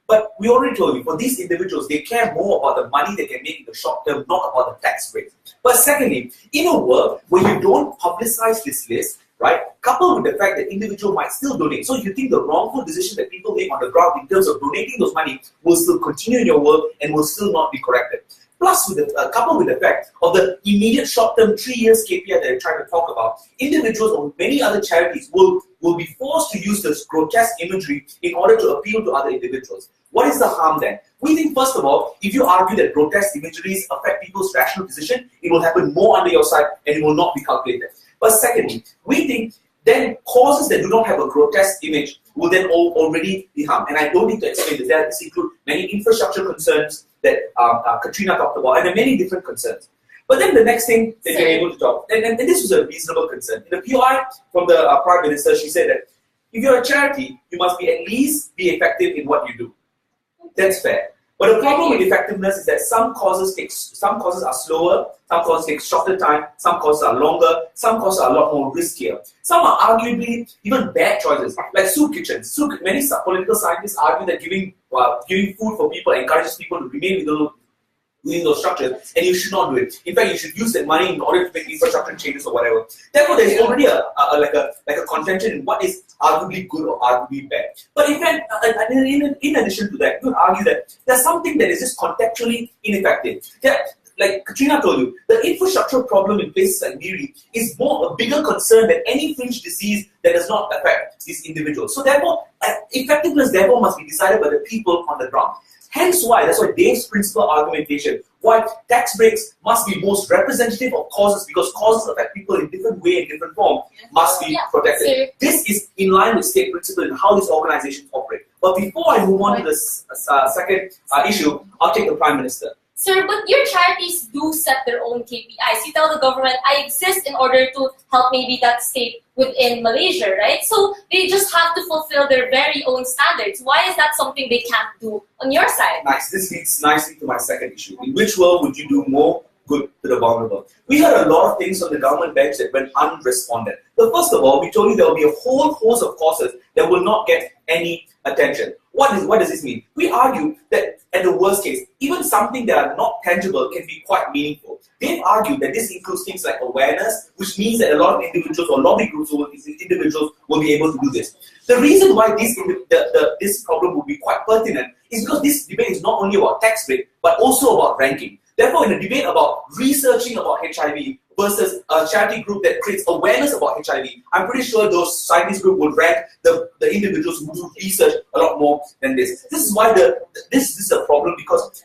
But we already told you, for these individuals, they care more about the money they can make in the short term, not about the tax breaks. But secondly, in a world where you don't publicize this list, right? Coupled with the fact that individual might still donate. So you think the wrongful decision that people make on the ground in terms of donating those money will still continue in your world and will still not be corrected. Plus, coupled with the fact of the immediate short-term 3 years KPI that I'm trying to talk about, individuals or many other charities will be forced to use this grotesque imagery in order to appeal to other individuals. What is the harm then? We think, first of all, if you argue that grotesque imageries affect people's rational decision, it will happen more under your side and it will not be calculated. But secondly, we think then causes that do not have a grotesque image will then already be harmed. And I don't need to explain this. This includes many infrastructure concerns that Katrina talked about, and there are many different concerns. But then the next thing that you're able to talk, and this was a reasonable concern. In the POI from the Prime Minister, she said that if you're a charity, you must be at least be effective in what you do. That's fair. But the problem with effectiveness is that some causes are slower, some causes take shorter time, some causes are longer, some causes are a lot more riskier. Some are arguably even bad choices, like soup kitchens. Many political scientists argue that giving food for people encourages people to remain within those structures, and you should not do it. In fact, you should use that money in order to make infrastructure changes or whatever. Therefore, there is already a contention in what is arguably good or arguably bad. But in fact, in addition to that, you would argue that there's something that is just contextually ineffective. Like Katrina told you, the infrastructure problem in places like Miri is a bigger concern than any fringe disease that does not affect these individuals. So therefore, effectiveness therefore must be decided by the people on the ground. Hence why, that's why Dave's principal argumentation, why tax breaks must be most representative of causes, because causes affect people in different way and different form, must be protected. This is in line with state principle in how these organizations operate. But before I move on to the second issue, I'll take the Prime Minister. Sir, but your charities do set their own KPIs. You tell the government, I exist in order to help maybe that state within Malaysia, right? So they just have to fulfill their very own standards. Why is that something they can't do on your side? Nice. This leads nicely to my second issue. In which world would you do more good to the vulnerable? We heard a lot of things on the government bench that went unresponded. So first of all, we told you there will be a whole host of causes that will not get any attention. What does this mean? We argue that at the worst case, even something that are not tangible can be quite meaningful. They've argued that this includes things like awareness, which means that a lot of individuals or lobby groups or individuals will be able to do this. The reason why this problem will be quite pertinent is because this debate is not only about tax break, but also about ranking. Therefore, in a debate about researching about HIV versus a charity group that creates awareness about HIV, I'm pretty sure those scientist group will rank the individuals who do research a lot more than this. This is why this is a problem, because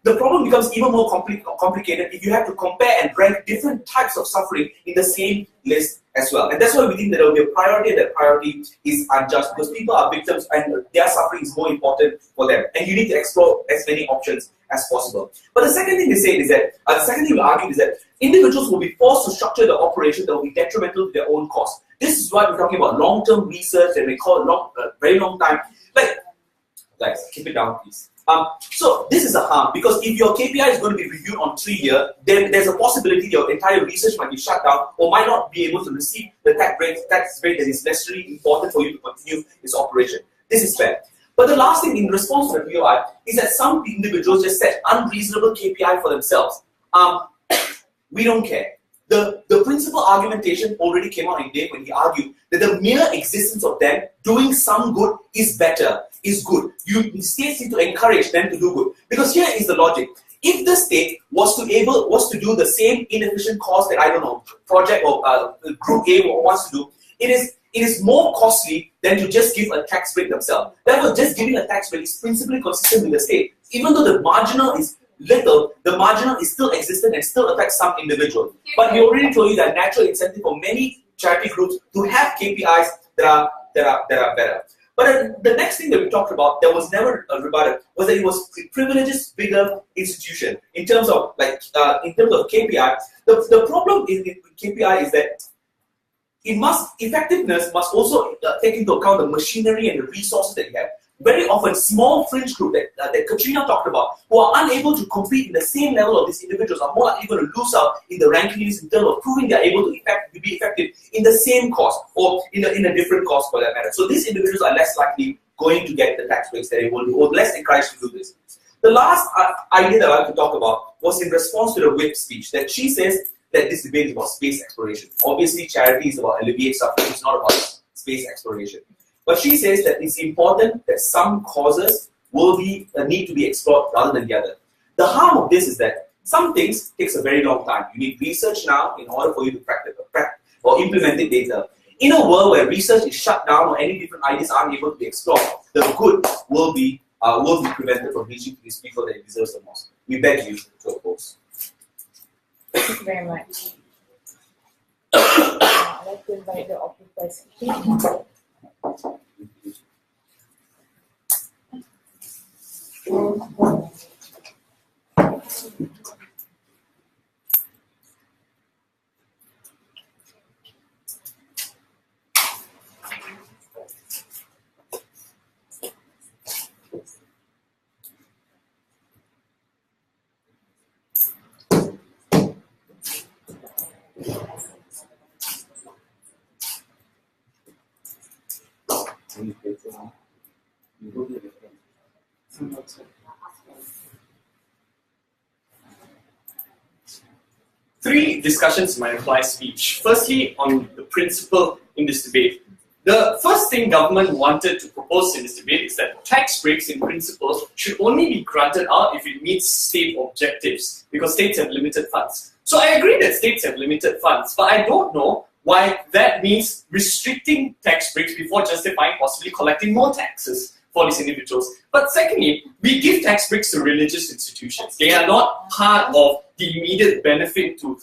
the problem becomes even more complicated if you have to compare and rank different types of suffering in the same list as well. And that's why we think that there will be a priority, and that priority is unjust, because people are victims and their suffering is more important for them. And you need to explore as many options as possible. But the second thing they say is that, the second thing we argue is that individuals will be forced to structure the operation that will be detrimental to their own cost. This is why we're talking about long-term research, and we call it very long time. Guys, keep it down, please. So this is a harm, because if your KPI is going to be reviewed on 3 years, then there's a possibility your entire research might be shut down or might not be able to receive the tax rate that is necessarily important for you to continue its operation. This is fair. But the last thing in response to the POI is that some individuals just set unreasonable KPI for themselves. We don't care. The principal argumentation already came out in Dave when he argued that the mere existence of them doing some good is better, is good. States need to encourage them to do good. Because here is the logic. If the state was to do the same inefficient cause that, I don't know, project or group A wants to do, it is more costly than to just give a tax break themselves. Therefore, just giving a tax break is principally consistent with the state. Even though the marginal is little, the marginal is still existent and still affects some individuals. But we already told you that natural incentive for many charity groups to have KPIs that are better. But the next thing that we talked about that was never rebutted was that it privileges bigger institution in terms of KPI. The problem with KPI is that effectiveness must also take into account the machinery and the resources that you have. Very often, small fringe group that Katrina talked about, who are unable to compete in the same level of these individuals, are more likely going to lose out in the rankings in terms of proving they are able to be effective in the same cause or in a different cause for that matter. So these individuals are less likely going to get the tax breaks that they will do, or less encouraged to do this. The last idea that I like to talk about was in response to the whip speech, that she says that this debate is about space exploration. Obviously, charity is about alleviate suffering, it's not about space exploration. But she says that it's important that some causes will be need to be explored rather than the other. The harm of this is that some things takes a very long time. You need research now in order for you to practice or implement it later. In a world where research is shut down or any different ideas aren't able to be explored, the good will be prevented from reaching to these people that it deserves the most. We beg you to oppose. Thank you very much. I'd like to invite the occupants. Three discussions in my reply speech. Firstly, on the principle in this debate. The first thing government wanted to propose in this debate is that tax breaks in principle should only be granted out if it meets state objectives, because states have limited funds. So I agree that states have limited funds, but I don't know why that means restricting tax breaks before justifying possibly collecting more taxes for these individuals. But secondly, we give tax breaks to religious institutions. They are not part of the immediate benefit to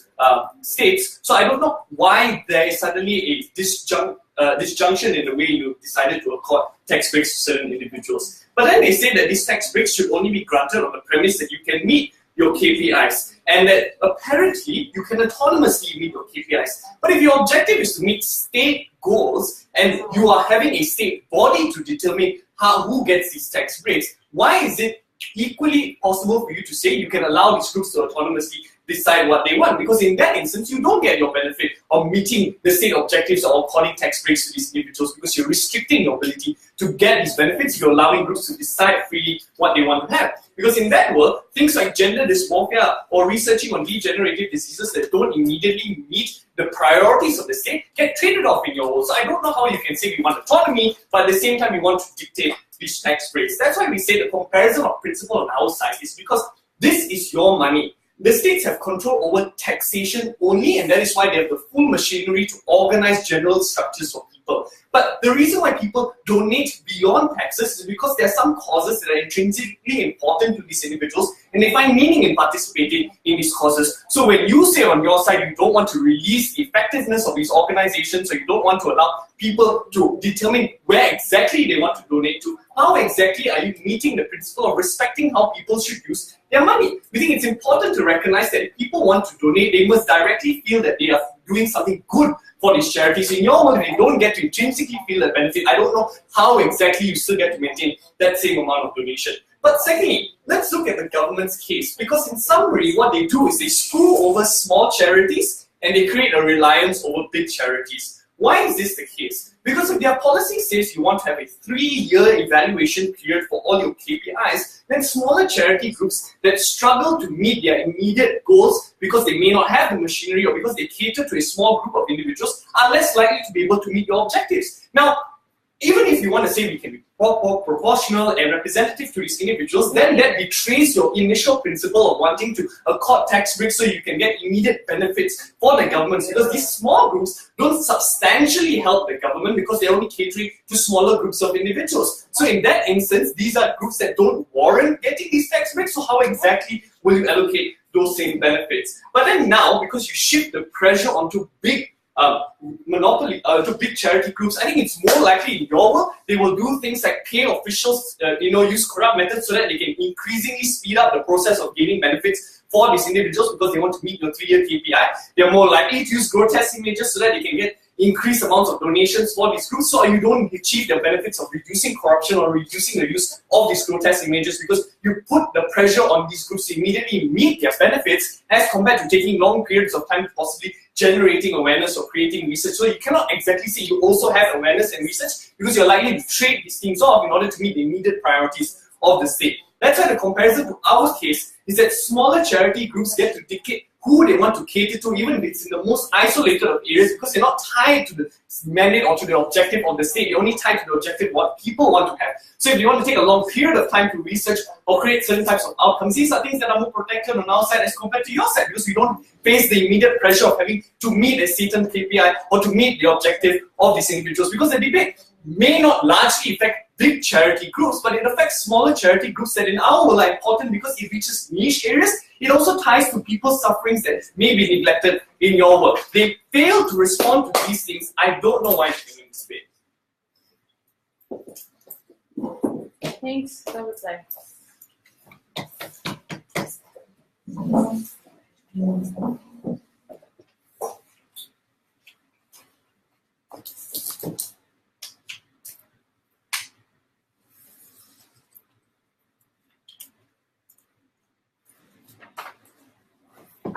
states. So I don't know why there is suddenly a disjunction in the way you decided to accord tax breaks to certain individuals. But then they say that these tax breaks should only be granted on the premise that you can meet your KPIs, and that apparently you can autonomously meet your KPIs. But if your objective is to meet state goals and you are having a state body to determine who gets these tax breaks, why is it equally possible for you to say you can allow these groups to autonomously decide what they want? Because in that instance, you don't get your benefit of meeting the state objectives or calling tax breaks to these individuals, because you're restricting your ability to get these benefits. You're allowing groups to decide freely what they want to have. Because in that world, things like gender dysmorphia or researching on degenerative diseases that don't immediately meet the priorities of the state get traded off in your world. So I don't know how you can say we want autonomy, but at the same time we want to dictate these tax breaks. That's why we say the comparison of principle on our side is because this is your money. The states have control over taxation only, and that is why they have the full machinery to organize general structures for people. But the reason why people donate beyond taxes is because there are some causes that are intrinsically important to these individuals, and they find meaning in participating in these causes. So when you say on your side you don't want to release the effectiveness of these organizations, or you don't want to allow people to determine where exactly they want to donate to, how exactly are you meeting the principle of respecting how people should use their money? We think it's important to recognize that if people want to donate, they must directly feel that they are doing something good for these charities. In your world, they don't get to intrinsically feel that benefit. I don't know how exactly you still get to maintain that same amount of donation. But secondly, let's look at the government's case, because in summary, what they do is they screw over small charities and they create a reliance over big charities. Why is this the case? Because if their policy says you want to have a 3-year evaluation period for all your KPIs, then smaller charity groups that struggle to meet their immediate goals because they may not have the machinery or because they cater to a small group of individuals are less likely to be able to meet your objectives. Now, even if you want to say we can be proportional and representative to these individuals, then that betrays your initial principle of wanting to accord tax breaks so you can get immediate benefits for the governments, because these small groups don't substantially help the government because they're only catering to smaller groups of individuals. So in that instance, these are groups that don't warrant getting these tax breaks, so how exactly will you allocate those same benefits? But then now, because you shift the pressure onto big to big charity groups, I think it's more likely in your world they will do things like pay officials, use corrupt methods so that they can increasingly speed up the process of gaining benefits for these individuals because they want to meet your 3-year KPI. They're more likely to use grotesque images so that they can get increased amounts of donations for these groups, so you don't achieve the benefits of reducing corruption or reducing the use of these grotesque images, because you put the pressure on these groups to immediately meet their benefits as compared to taking long periods of time to possibly generating awareness or creating research. So you cannot exactly say you also have awareness and research, because you're likely to trade these things off in order to meet the immediate priorities of the state. That's why the comparison to our case is that smaller charity groups get to dictate who they want to cater to, even if it's in the most isolated of areas, because they're not tied to the mandate or to the objective of the state. They're only tied to the objective what people want to have. So if you want to take a long period of time to research or create certain types of outcomes, these are things that are more protected on our side as compared to your side, because we don't face the immediate pressure of having to meet a certain KPI or to meet the objective of these individuals, because the debate may not largely affect big charity groups, but it affects smaller charity groups that in our world are important because it reaches niche areas. It also ties to people's sufferings that may be neglected in your work. They fail to respond to these things. I don't know why they're doing this debate. Thanks. That was like.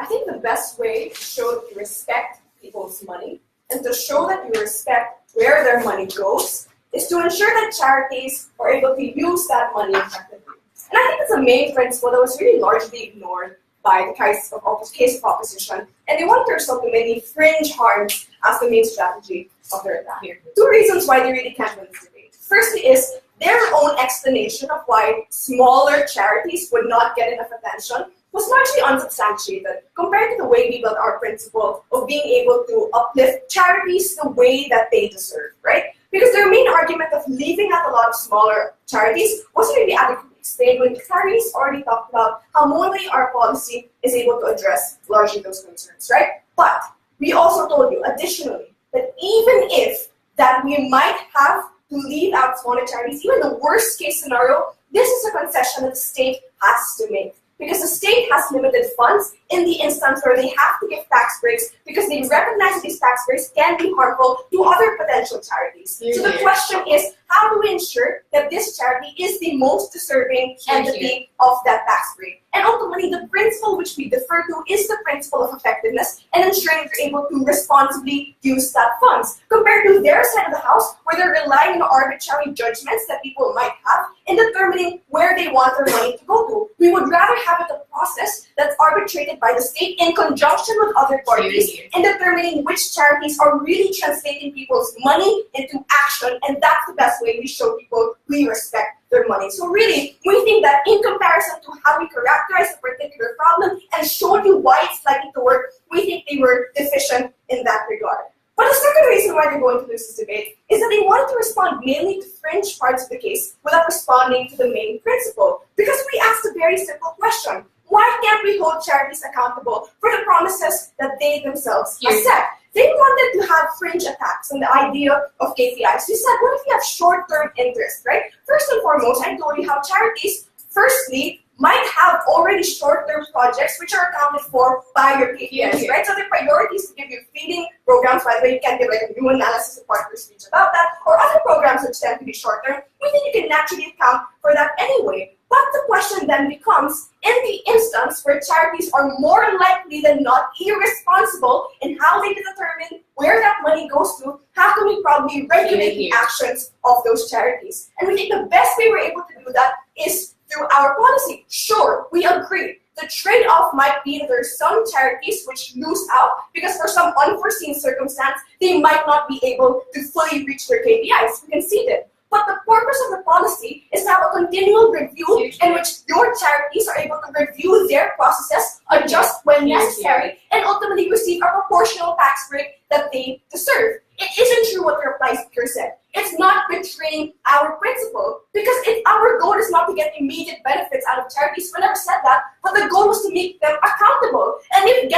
I think the best way to show that you respect people's money and to show that you respect where their money goes is to ensure that charities are able to use that money effectively. And I think it's a main principle that was really largely ignored by the case of opposition, and they wanted to resort to many fringe harms as the main strategy of their attack. Two reasons why they really can't win this debate. Firstly is their own explanation of why smaller charities would not get enough attention was largely unsubstantiated compared to the way we built our principle of being able to uplift charities the way that they deserve, right? Because their main argument of leaving out a lot of smaller charities wasn't really adequately explained when Clarice already talked about how only our policy is able to address largely those concerns, right? But we also told you additionally that even if that we might have to leave out smaller charities, even the worst case scenario, this is a concession that the state has to make. Because the state has limited funds in the instance where they have to give tax breaks because they recognize that these tax breaks can be harmful to other potential charities. So the question is, how do we ensure that this charity is the most deserving entity of that tax break? And ultimately, the principle which we defer to is the principle of effectiveness and ensuring that they're able to responsibly use that funds, compared to their side of the house where they're relying on arbitrary judgments that people might have in determining where they want their money to go to. We would rather have it a process that's arbitrated by the state in conjunction with other parties in determining which charities are really translating people's money into action, and that's the best way we show people we respect their money. So really, we think that in comparison to how we characterize a particular problem and showed you why it's likely to work, we think they were deficient in that regard. But the second reason why they're going to lose this debate is that they wanted to respond mainly to fringe parts of the case without responding to the main principle. Because we asked a very simple question: why can't we hold charities accountable for the promises that they themselves have set? They wanted to have fringe attacks on the idea of KPIs. We said, what if we have short-term interest, right? First and foremost, I told you how charities, firstly, might have already short-term projects which are accounted for by your KPIs, right? So the priorities to give you feeding programs, by the way, you can give like a new analysis of partner speech about that, or other programs which tend to be short-term, we think you can naturally account for that anyway. But the question then becomes, in the instance where charities are more likely than not irresponsible in how they determine where that money goes to, how can we probably regulate the actions of those charities? And we think the best way we're able to do that is through our policy. Sure, we agree. The trade-off might be that there are some charities which lose out because for some unforeseen circumstance, they might not be able to fully reach their KPIs. We conceded. But the purpose of the policy is to have a continual review in which your charities are able to review their processes, adjust when necessary, and ultimately receive a proportional tax break that they deserve. It isn't true what the reply speaker said. It's not betraying our principle, because our goal is not to get immediate benefits out of charities. We never said that, but the goal was to make them accountable. And if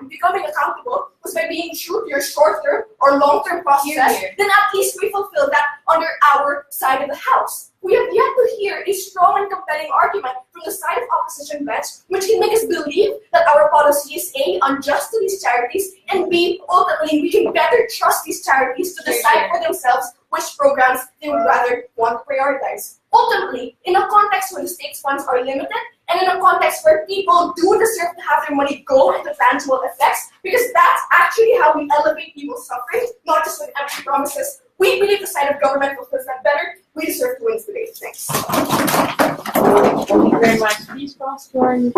becoming accountable was by being true to your short-term or long-term process, then at least we fulfill that under our side of the house. We have yet to hear a strong and compelling argument from the side of opposition bench which can make us believe that our policy is A, unjust to these charities, and B, ultimately we can better trust these charities to decide for themselves which programs they would rather want to prioritize. Ultimately, in a context where the state's funds are limited, and in a context where people do deserve to have their money go into tangible effects, because that's actually how we elevate people's suffering, not just with empty promises, we believe the side of government fulfills that better. We deserve to win today. Thanks. Thank you very much. Please cross one.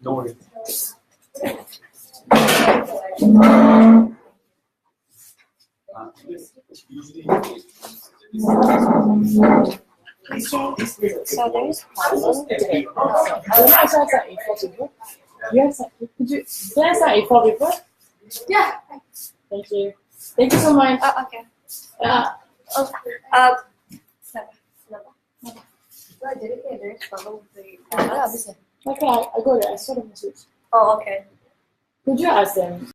No worries. So there's problem. I saw some A4 paper. Yes, could you? Can I sign A4 paper? Yeah. Thank you. Thank you so much. Okay. Okay, I go there. I saw the message. Oh, okay. Could you ask them?